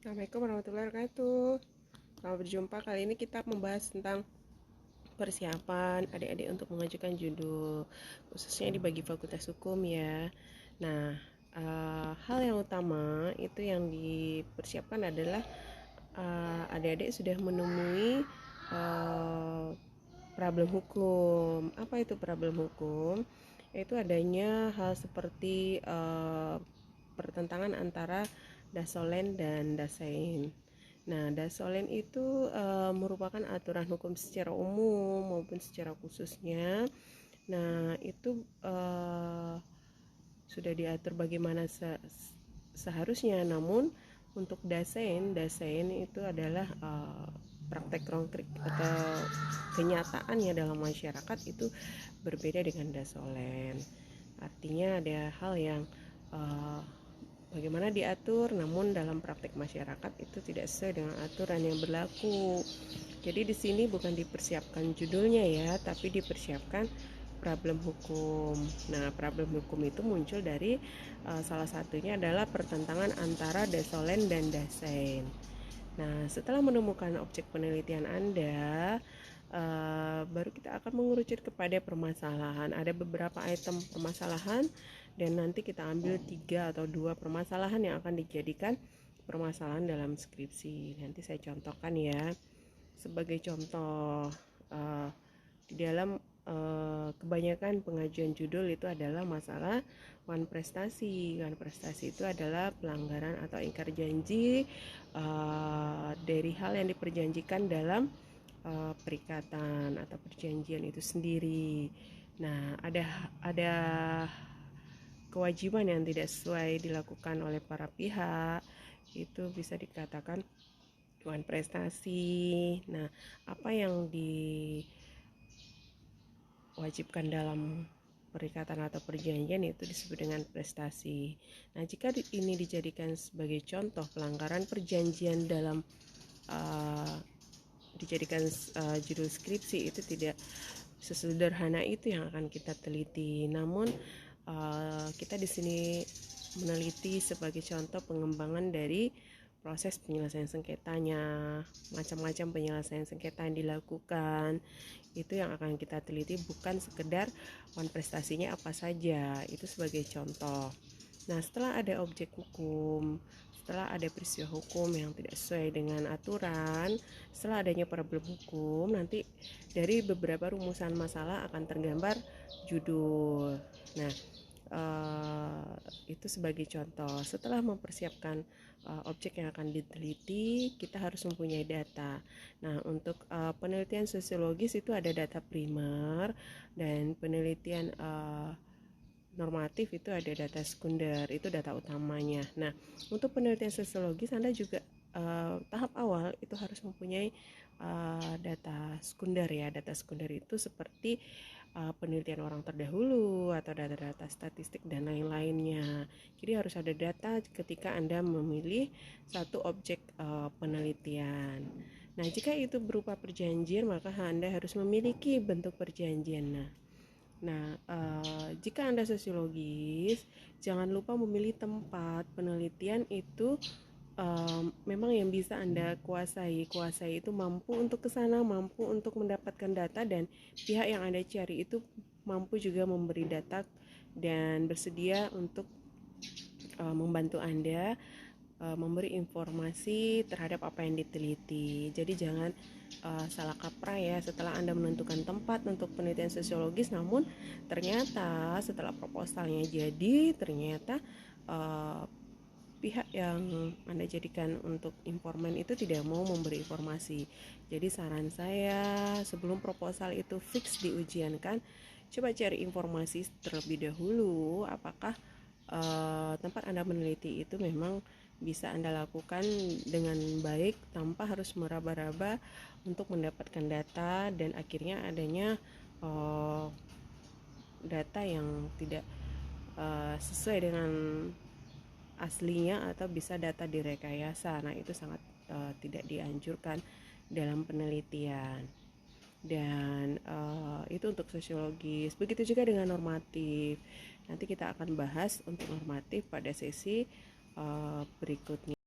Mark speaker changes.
Speaker 1: Assalamualaikum warahmatullahi wabarakatuh. Selamat berjumpa. Kali ini kita membahas tentang persiapan adik-adik untuk mengajukan judul, khususnya di bagi fakultas hukum ya. Nah, hal yang utama itu yang dipersiapkan adalah adik-adik sudah menemui problem hukum. Apa itu problem hukum? Yaitu adanya hal seperti pertentangan antara dasolen dan dasain. Nah, dasolen itu merupakan aturan hukum secara umum maupun secara khususnya. Nah, itu sudah diatur bagaimana seharusnya. Namun untuk dasain itu adalah praktek konkret atau kenyataannya dalam masyarakat itu berbeda dengan dasolen. Artinya ada hal yang bagaimana diatur, namun dalam praktek masyarakat itu tidak sesuai dengan aturan yang berlaku. Jadi di sini bukan dipersiapkan judulnya ya, tapi dipersiapkan problem hukum. Nah, problem hukum itu muncul dari salah satunya adalah pertentangan antara dasolen dan dasain. Nah, setelah menemukan objek penelitian Anda, baru kita akan mengerucut kepada permasalahan. Ada beberapa item permasalahan dan nanti kita ambil 3 atau 2 permasalahan yang akan dijadikan permasalahan dalam skripsi. Nanti saya contohkan ya. Sebagai contoh, di dalam kebanyakan pengajuan judul itu adalah masalah wan prestasi. Wan prestasi itu adalah pelanggaran atau ingkar janji dari hal yang diperjanjikan dalam perikatan atau perjanjian itu sendiri. Nah, ada kewajiban yang tidak sesuai dilakukan oleh para pihak, itu bisa dikatakan wan prestasi. Nah, apa yang diwajibkan dalam perikatan atau perjanjian itu disebut dengan prestasi. Nah, jika ini dijadikan sebagai contoh pelanggaran perjanjian dalam dijadikan judul skripsi, itu tidak sesederhana itu yang akan kita teliti. Namun kita di sini meneliti sebagai contoh pengembangan dari proses penyelesaian sengketanya, macam-macam penyelesaian sengketa yang dilakukan, itu yang akan kita teliti, bukan sekedar wan prestasinya apa saja. Itu sebagai contoh. Nah, setelah ada objek hukum, setelah ada peristiwa hukum yang tidak sesuai dengan aturan, setelah adanya problem hukum, nanti dari beberapa rumusan masalah akan tergambar judul. Nah, itu sebagai contoh. Setelah mempersiapkan objek yang akan diteliti, kita harus mempunyai data. Nah, untuk penelitian sosiologis itu ada data primer, dan penelitian normatif itu ada data sekunder, itu data utamanya. Nah, untuk penelitian sosiologis Anda juga tahap awal itu harus mempunyai data sekunder ya. Data sekunder itu seperti penelitian orang terdahulu atau data-data statistik dan lain-lainnya. Jadi harus ada data ketika Anda memilih satu objek penelitian. Nah, jika itu berupa perjanjian, maka Anda harus memiliki bentuk perjanjian. Nah, jika Anda sosiologis, jangan lupa memilih tempat penelitian itu memang yang bisa Anda kuasai. Kuasai itu mampu untuk ke sana, mampu untuk mendapatkan data, dan pihak yang Anda cari itu mampu juga memberi data dan bersedia untuk membantu Anda memberi informasi terhadap apa yang diteliti. Jadi jangan salah kaprah ya setelah Anda menentukan tempat untuk penelitian sosiologis, namun ternyata setelah proposalnya jadi, ternyata pihak yang Anda jadikan untuk informan itu tidak mau memberi informasi. Jadi saran saya, sebelum proposal itu fix diujiankan, coba cari informasi terlebih dahulu apakah tempat Anda meneliti itu memang bisa Anda lakukan dengan baik tanpa harus meraba-raba untuk mendapatkan data, dan akhirnya adanya data yang tidak sesuai dengan aslinya atau bisa data direkayasa. Nah, itu sangat tidak dianjurkan dalam penelitian. Dan itu untuk sosiologis. Begitu juga dengan normatif. Nanti kita akan bahas untuk normatif pada sesi berikutnya.